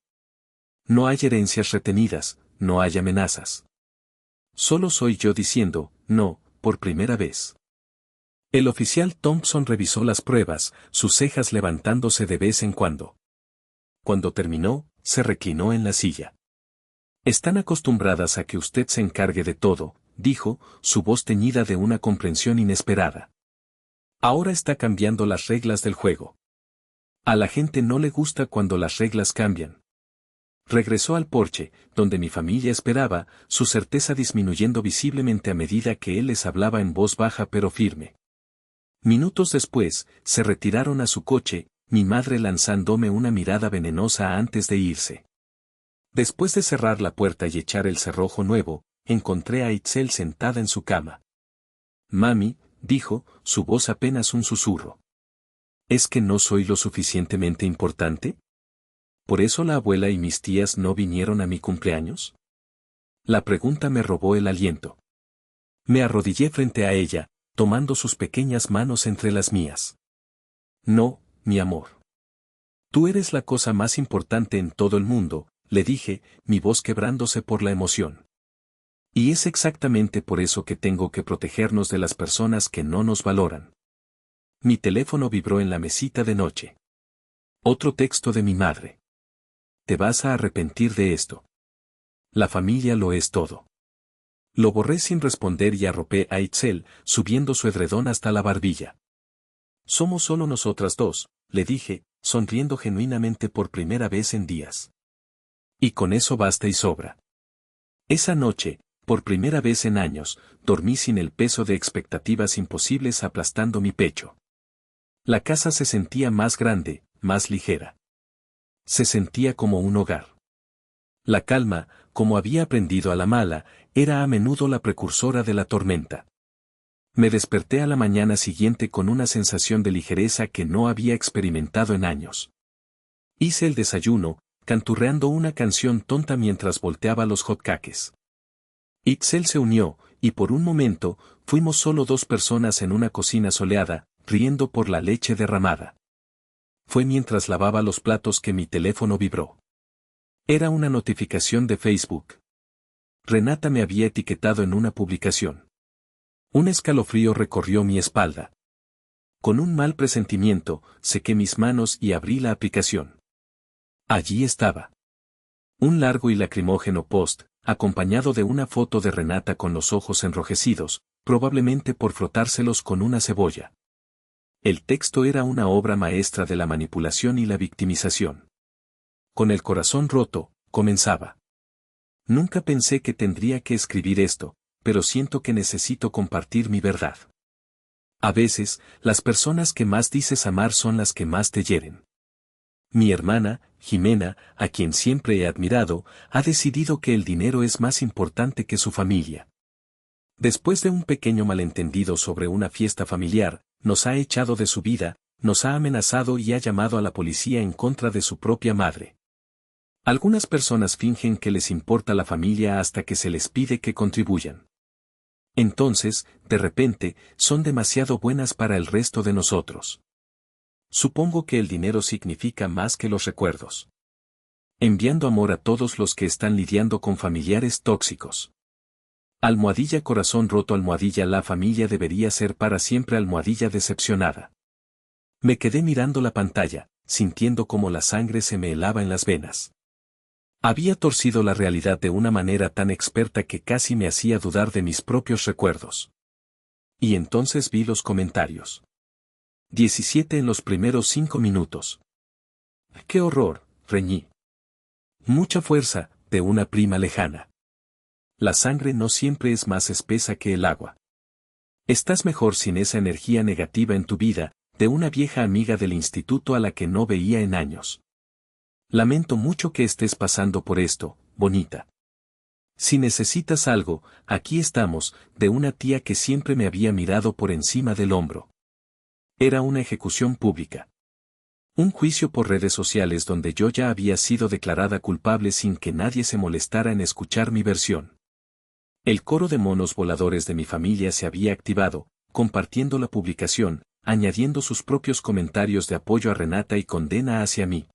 No hay herencias retenidas, no hay amenazas. Solo soy yo diciendo, no, por primera vez. El oficial Thompson revisó las pruebas, sus cejas levantándose de vez en cuando. Cuando terminó, se reclinó en la silla. Están acostumbradas a que usted se encargue de todo, dijo, su voz teñida de una comprensión inesperada. Ahora está cambiando las reglas del juego. A la gente no le gusta cuando las reglas cambian. Regresó al porche, donde mi familia esperaba, su certeza disminuyendo visiblemente a medida que él les hablaba en voz baja pero firme. Minutos después, se retiraron a su coche, mi madre lanzándome una mirada venenosa antes de irse. Después de cerrar la puerta y echar el cerrojo nuevo, encontré a Itzel sentada en su cama. Mami, dijo, su voz apenas un susurro. ¿Es que no soy lo suficientemente importante? ¿Por eso la abuela y mis tías no vinieron a mi cumpleaños? La pregunta me robó el aliento. Me arrodillé frente a ella, tomando sus pequeñas manos entre las mías. No, mi amor. Tú eres la cosa más importante en todo el mundo, le dije, mi voz quebrándose por la emoción. Y es exactamente por eso que tengo que protegernos de las personas que no nos valoran. Mi teléfono vibró en la mesita de noche. Otro texto de mi madre. Te vas a arrepentir de esto. La familia lo es todo. Lo borré sin responder y arropé a Itzel, subiendo su edredón hasta la barbilla. Somos solo nosotras dos, le dije, sonriendo genuinamente por primera vez en días. Y con eso basta y sobra. Esa noche, por primera vez en años, dormí sin el peso de expectativas imposibles aplastando mi pecho. La casa se sentía más grande, más ligera. Se sentía como un hogar. La calma, como había aprendido a la mala, era a menudo la precursora de la tormenta. Me desperté a la mañana siguiente con una sensación de ligereza que no había experimentado en años. Hice el desayuno, canturreando una canción tonta mientras volteaba los hotcakes. Itzel se unió, y por un momento, fuimos solo dos personas en una cocina soleada, riendo por la leche derramada. Fue mientras lavaba los platos que mi teléfono vibró. Era una notificación de Facebook. Renata me había etiquetado en una publicación. Un escalofrío recorrió mi espalda. Con un mal presentimiento, sequé mis manos y abrí la aplicación. Allí estaba. Un largo y lacrimógeno post, acompañado de una foto de Renata con los ojos enrojecidos, probablemente por frotárselos con una cebolla. El texto era una obra maestra de la manipulación y la victimización. Con el corazón roto, comenzaba. Nunca pensé que tendría que escribir esto, pero siento que necesito compartir mi verdad. A veces, las personas que más dices amar son las que más te hieren. Mi hermana, Jimena, a quien siempre he admirado, ha decidido que el dinero es más importante que su familia. Después de un pequeño malentendido sobre una fiesta familiar, nos ha echado de su vida, nos ha amenazado y ha llamado a la policía en contra de su propia madre. Algunas personas fingen que les importa la familia hasta que se les pide que contribuyan. Entonces, de repente, son demasiado buenas para el resto de nosotros. Supongo que el dinero significa más que los recuerdos. Enviando amor a todos los que están lidiando con familiares tóxicos. Almohadilla corazón roto almohadilla la familia debería ser para siempre almohadilla decepcionada. Me quedé mirando la pantalla, sintiendo como la sangre se me helaba en las venas. Había torcido la realidad de una manera tan experta que casi me hacía dudar de mis propios recuerdos. Y entonces vi los comentarios. 17 en los primeros 5 minutos. ¡Qué horror!, reñí. Mucha fuerza, de una prima lejana. La sangre no siempre es más espesa que el agua. Estás mejor sin esa energía negativa en tu vida, de una vieja amiga del instituto a la que no veía en años. Lamento mucho que estés pasando por esto, bonita. Si necesitas algo, aquí estamos, de una tía que siempre me había mirado por encima del hombro. Era una ejecución pública. Un juicio por redes sociales donde yo ya había sido declarada culpable sin que nadie se molestara en escuchar mi versión. El coro de monos voladores de mi familia se había activado, compartiendo la publicación, añadiendo sus propios comentarios de apoyo a Renata y condena hacia mí.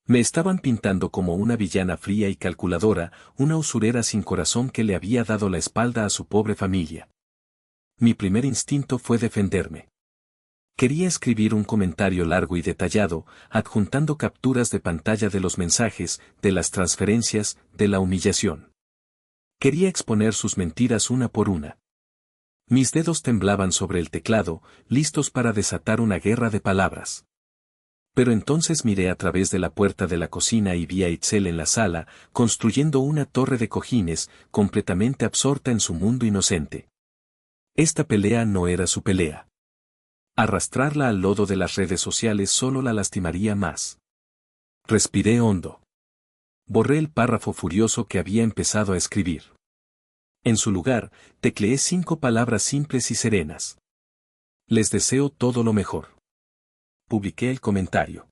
Me estaban pintando como una villana fría y calculadora, una usurera sin corazón que le había dado la espalda a su pobre familia. Mi primer instinto fue defenderme. Quería escribir un comentario largo y detallado, adjuntando capturas de pantalla de los mensajes, de las transferencias, de la humillación. Quería exponer sus mentiras una por una. Mis dedos temblaban sobre el teclado, listos para desatar una guerra de palabras. Pero entonces miré a través de la puerta de la cocina y vi a Itzel en la sala, construyendo una torre de cojines, completamente absorta en su mundo inocente. Esta pelea no era su pelea. Arrastrarla al lodo de las redes sociales solo la lastimaría más. Respiré hondo. Borré el párrafo furioso que había empezado a escribir. En su lugar, tecleé 5 palabras simples y serenas. Les deseo todo lo mejor. Publiqué el comentario.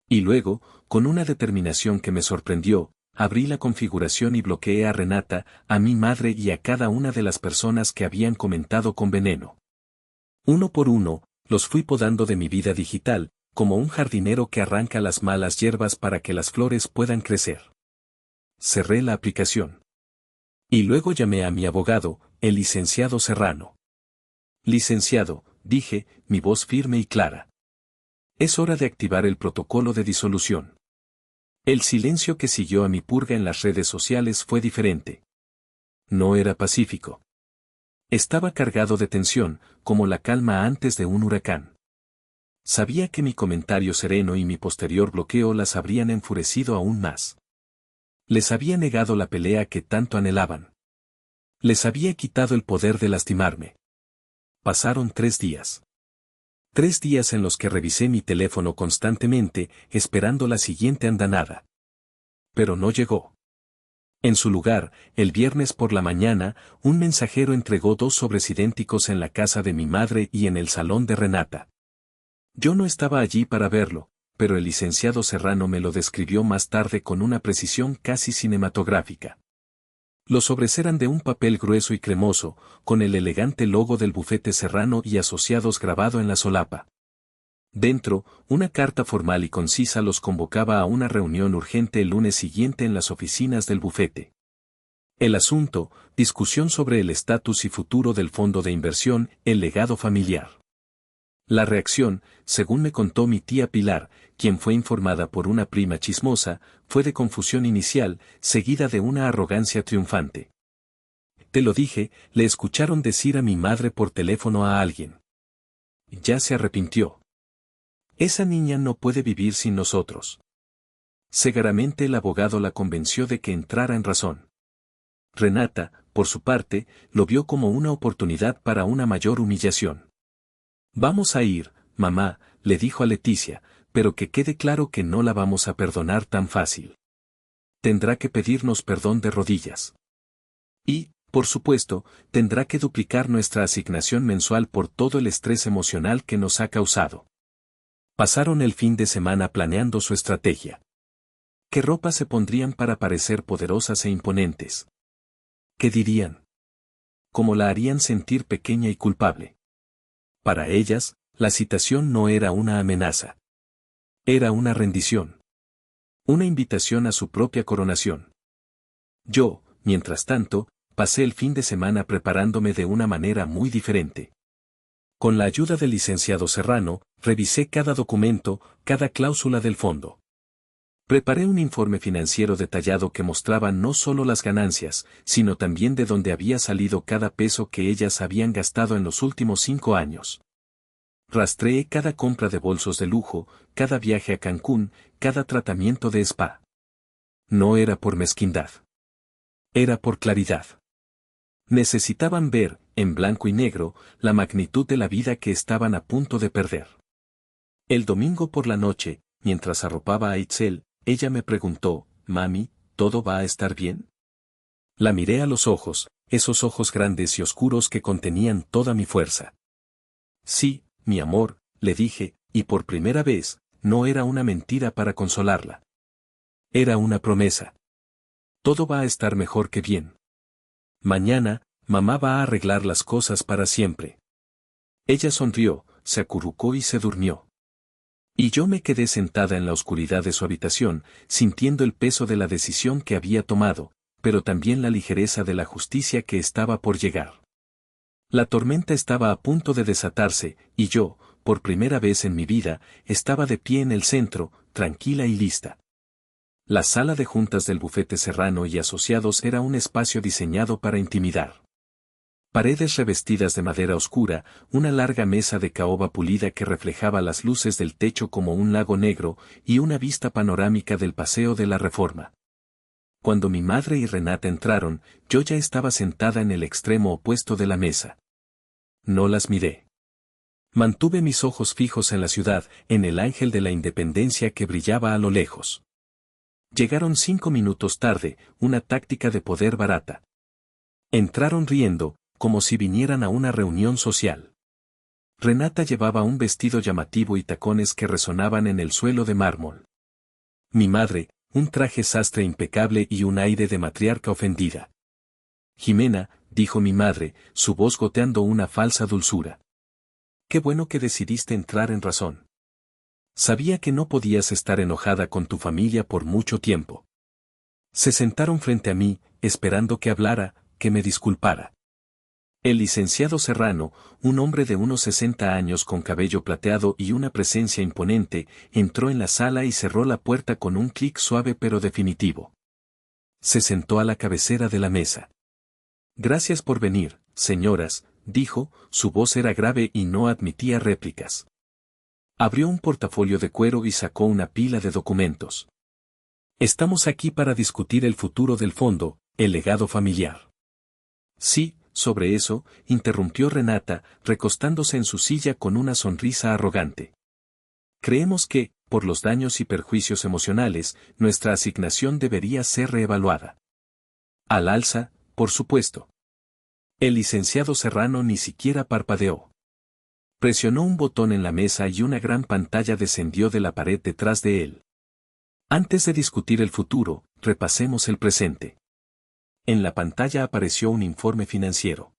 Y luego, con una determinación que me sorprendió, abrí la configuración y bloqueé a Renata, a mi madre y a cada una de las personas que habían comentado con veneno. Uno por uno, los fui podando de mi vida digital, como un jardinero que arranca las malas hierbas para que las flores puedan crecer. Cerré la aplicación. Y luego llamé a mi abogado, el licenciado Serrano. Licenciado, dije, mi voz firme y clara. Es hora de activar el protocolo de disolución. El silencio que siguió a mi purga en las redes sociales fue diferente. No era pacífico. Estaba cargado de tensión, como la calma antes de un huracán. Sabía que mi comentario sereno y mi posterior bloqueo las habrían enfurecido aún más. Les había negado la pelea que tanto anhelaban. Les había quitado el poder de lastimarme. Pasaron 3 días. 3 días en los que revisé mi teléfono constantemente, esperando la siguiente andanada. Pero no llegó. En su lugar, el viernes por la mañana, un mensajero entregó 2 sobres idénticos en la casa de mi madre y en el salón de Renata. Yo no estaba allí para verlo, pero el licenciado Serrano me lo describió más tarde con una precisión casi cinematográfica. Los sobres eran de un papel grueso y cremoso, con el elegante logo del bufete Serrano y asociados grabado en la solapa. Dentro, una carta formal y concisa los convocaba a una reunión urgente el lunes siguiente en las oficinas del bufete. El asunto, discusión sobre el estatus y futuro del fondo de inversión, el legado familiar. La reacción, según me contó mi tía Pilar, quien fue informada por una prima chismosa, fue de confusión inicial, seguida de una arrogancia triunfante. Te lo dije, le escucharon decir a mi madre por teléfono a alguien. Ya se arrepintió. Esa niña no puede vivir sin nosotros. Segaramente el abogado la convenció de que entrara en razón. Renata, por su parte, lo vio como una oportunidad para una mayor humillación. Vamos a ir, mamá, le dijo a Leticia, pero que quede claro que no la vamos a perdonar tan fácil. Tendrá que pedirnos perdón de rodillas. Y, por supuesto, tendrá que duplicar nuestra asignación mensual por todo el estrés emocional que nos ha causado. Pasaron el fin de semana planeando su estrategia. ¿Qué ropa se pondrían para parecer poderosas e imponentes? ¿Qué dirían? ¿Cómo la harían sentir pequeña y culpable? Para ellas, la citación no era una amenaza. Era una rendición. Una invitación a su propia coronación. Yo, mientras tanto, pasé el fin de semana preparándome de una manera muy diferente. Con la ayuda del licenciado Serrano, revisé cada documento, cada cláusula del fondo. Preparé un informe financiero detallado que mostraba no solo las ganancias, sino también de dónde había salido cada peso que ellas habían gastado en los últimos 5 años. Rastreé cada compra de bolsos de lujo, cada viaje a Cancún, cada tratamiento de spa. No era por mezquindad. Era por claridad. Necesitaban ver, en blanco y negro, la magnitud de la vida que estaban a punto de perder. El domingo por la noche, mientras arropaba a Itzel, ella me preguntó, «Mami, ¿todo va a estar bien?» La miré a los ojos, esos ojos grandes y oscuros que contenían toda mi fuerza. «Sí, mi amor», le dije, y por primera vez, no era una mentira para consolarla. Era una promesa. Todo va a estar mejor que bien. Mañana, mamá va a arreglar las cosas para siempre. Ella sonrió, se acurrucó y se durmió. Y yo me quedé sentada en la oscuridad de su habitación, sintiendo el peso de la decisión que había tomado, pero también la ligereza de la justicia que estaba por llegar. La tormenta estaba a punto de desatarse, y yo, por primera vez en mi vida, estaba de pie en el centro, tranquila y lista. La sala de juntas del bufete Serrano y Asociados era un espacio diseñado para intimidar. Paredes revestidas de madera oscura, una larga mesa de caoba pulida que reflejaba las luces del techo como un lago negro, y una vista panorámica del Paseo de la Reforma. Cuando mi madre y Renata entraron, yo ya estaba sentada en el extremo opuesto de la mesa. No las miré. Mantuve mis ojos fijos en la ciudad, en el ángel de la independencia que brillaba a lo lejos. Llegaron 5 minutos tarde, una táctica de poder barata. Entraron riendo, como si vinieran a una reunión social. Renata llevaba un vestido llamativo y tacones que resonaban en el suelo de mármol. Mi madre, un traje sastre impecable y un aire de matriarca ofendida. Jimena, dijo mi madre, su voz goteando una falsa dulzura. Qué bueno que decidiste entrar en razón. Sabía que no podías estar enojada con tu familia por mucho tiempo. Se sentaron frente a mí, esperando que hablara, que me disculpara. El licenciado Serrano, un hombre de unos 60 años con cabello plateado y una presencia imponente, entró en la sala y cerró la puerta con un clic suave pero definitivo. Se sentó a la cabecera de la mesa. Gracias por venir, señoras, dijo, su voz era grave y no admitía réplicas. Abrió un portafolio de cuero y sacó una pila de documentos. Estamos aquí para discutir el futuro del fondo, el legado familiar. Sí, sobre eso, interrumpió Renata, recostándose en su silla con una sonrisa arrogante. Creemos que, por los daños y perjuicios emocionales, nuestra asignación debería ser reevaluada. Al alza, por supuesto. El licenciado Serrano ni siquiera parpadeó. Presionó un botón en la mesa y una gran pantalla descendió de la pared detrás de él. Antes de discutir el futuro, repasemos el presente. En la pantalla apareció un informe financiero.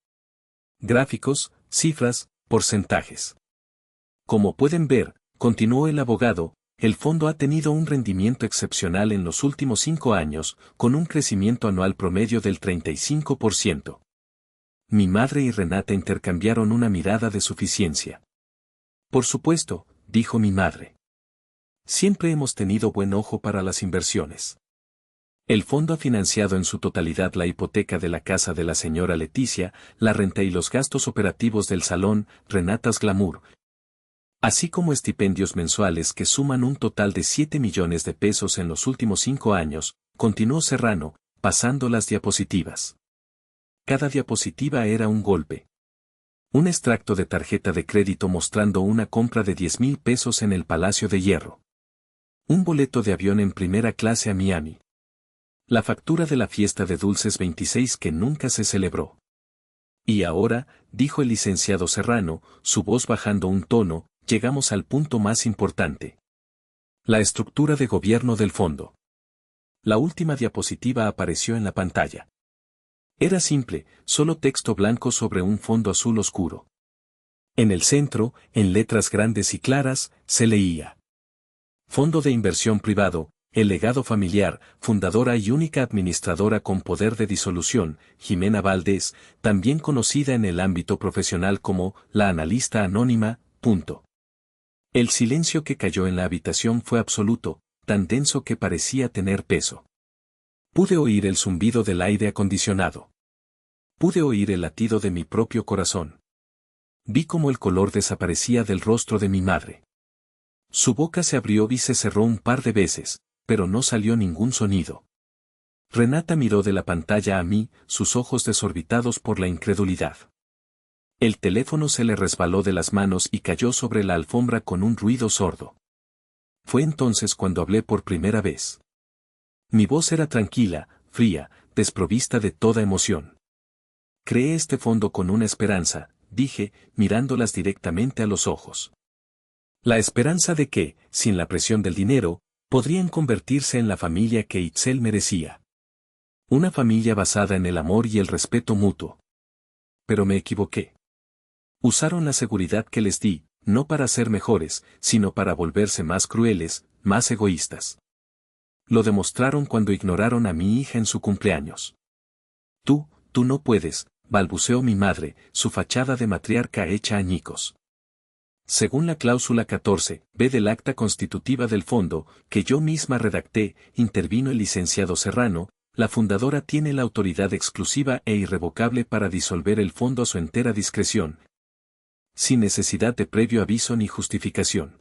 Gráficos, cifras, porcentajes. Como pueden ver, continuó el abogado, el fondo ha tenido un rendimiento excepcional en los últimos 5 años, con un crecimiento anual promedio del 35%. Mi madre y Renata intercambiaron una mirada de suficiencia. Por supuesto, dijo mi madre. Siempre hemos tenido buen ojo para las inversiones. El fondo ha financiado en su totalidad la hipoteca de la casa de la señora Leticia, la renta y los gastos operativos del salón Renatas Glamour, así como estipendios mensuales que suman un total de 7 millones de pesos en los últimos 5 años, continuó Serrano, pasando las diapositivas. Cada diapositiva era un golpe. Un extracto de tarjeta de crédito mostrando una compra de 10,000 pesos en el Palacio de Hierro. Un boleto de avión en primera clase a Miami. La factura de la fiesta de dulces 26 que nunca se celebró. Y ahora, dijo el licenciado Serrano, su voz bajando un tono, llegamos al punto más importante. La estructura de gobierno del fondo. La última diapositiva apareció en la pantalla. Era simple, solo texto blanco sobre un fondo azul oscuro. En el centro, en letras grandes y claras, se leía: Fondo de Inversión Privado, el legado familiar, fundadora y única administradora con poder de disolución, Jimena Valdés, también conocida en el ámbito profesional como la analista anónima. El silencio que cayó en la habitación fue absoluto, tan denso que parecía tener peso. Pude oír el zumbido del aire acondicionado. Pude oír el latido de mi propio corazón. Vi cómo el color desaparecía del rostro de mi madre. Su boca se abrió y se cerró un par de veces, pero no salió ningún sonido. Renata miró de la pantalla a mí, sus ojos desorbitados por la incredulidad. El teléfono se le resbaló de las manos y cayó sobre la alfombra con un ruido sordo. Fue entonces cuando hablé por primera vez. Mi voz era tranquila, fría, desprovista de toda emoción. Creé este fondo con una esperanza, dije, mirándolas directamente a los ojos. La esperanza de que, sin la presión del dinero, podrían convertirse en la familia que Itzel merecía. Una familia basada en el amor y el respeto mutuo. Pero me equivoqué. Usaron la seguridad que les di, no para ser mejores, sino para volverse más crueles, más egoístas. Lo demostraron cuando ignoraron a mi hija en su cumpleaños. Tú no puedes, balbuceó mi madre, su fachada de matriarca hecha añicos. Según la cláusula 14b del acta constitutiva del fondo, que yo misma redacté, intervino el licenciado Serrano, La fundadora tiene la autoridad exclusiva e irrevocable para disolver el fondo a su entera discreción, sin necesidad de previo aviso ni justificación.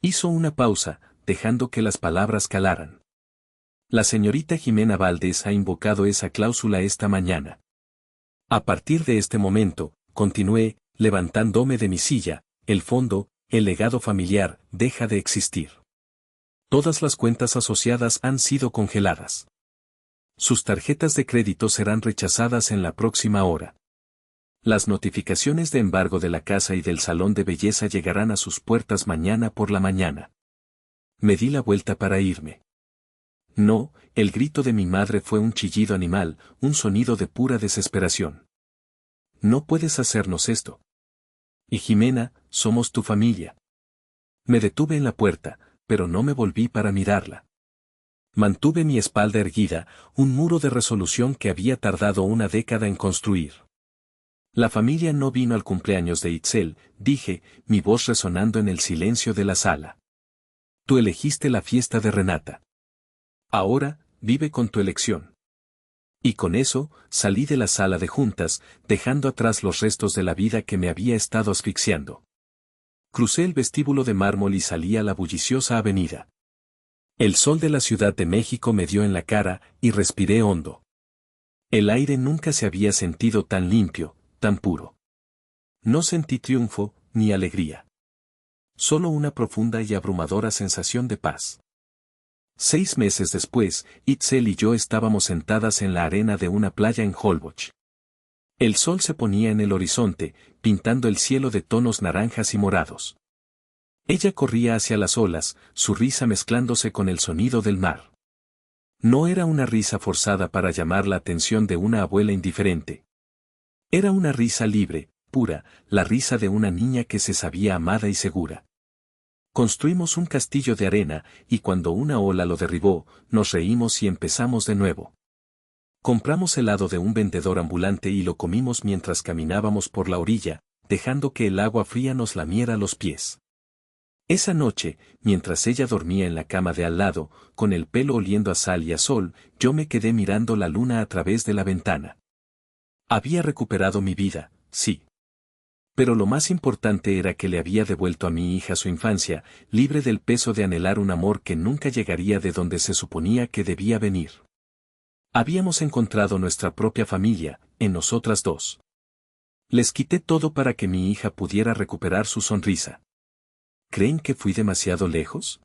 Hizo una pausa, dejando que las palabras calaran. La señorita Jimena Valdés ha invocado esa cláusula esta mañana. A partir de este momento, continué, levantándome de mi silla, el fondo, el legado familiar, deja de existir. Todas las cuentas asociadas han sido congeladas. Sus tarjetas de crédito serán rechazadas en la próxima hora. Las notificaciones de embargo de la casa y del salón de belleza llegarán a sus puertas mañana por la mañana. Me di la vuelta para irme. No, el grito de mi madre fue un chillido animal, un sonido de pura desesperación. No puedes hacernos esto. Y Jimena, somos tu familia. Me detuve en la puerta, pero no me volví para mirarla. Mantuve mi espalda erguida, un muro de resolución que había tardado una década en construir. La familia no vino al cumpleaños de Itzel, dije, mi voz resonando en el silencio de la sala. Tú elegiste la fiesta de Renata. Ahora, vive con tu elección. Y con eso, salí de la sala de juntas, dejando atrás los restos de la vida que me había estado asfixiando. Crucé el vestíbulo de mármol y salí a la bulliciosa avenida. El sol de la Ciudad de México me dio en la cara, y respiré hondo. El aire nunca se había sentido tan limpio, tan puro. No sentí triunfo, ni alegría. Solo una profunda y abrumadora sensación de paz. 6 meses después, Itzel y yo estábamos sentadas en la arena de una playa en Holbox. El sol se ponía en el horizonte, pintando el cielo de tonos naranjas y morados. Ella corría hacia las olas, su risa mezclándose con el sonido del mar. No era una risa forzada para llamar la atención de una abuela indiferente. Era una risa libre, pura, la risa de una niña que se sabía amada y segura. Construimos un castillo de arena, y cuando una ola lo derribó, nos reímos y empezamos de nuevo. Compramos helado de un vendedor ambulante y lo comimos mientras caminábamos por la orilla, dejando que el agua fría nos lamiera los pies. Esa noche, mientras ella dormía en la cama de al lado, con el pelo oliendo a sal y a sol, yo me quedé mirando la luna a través de la ventana. Había recuperado mi vida, sí. Pero lo más importante era que le había devuelto a mi hija su infancia, libre del peso de anhelar un amor que nunca llegaría de donde se suponía que debía venir. Habíamos encontrado nuestra propia familia, en nosotras dos. Les quité todo para que mi hija pudiera recuperar su sonrisa. ¿Creen que fui demasiado lejos?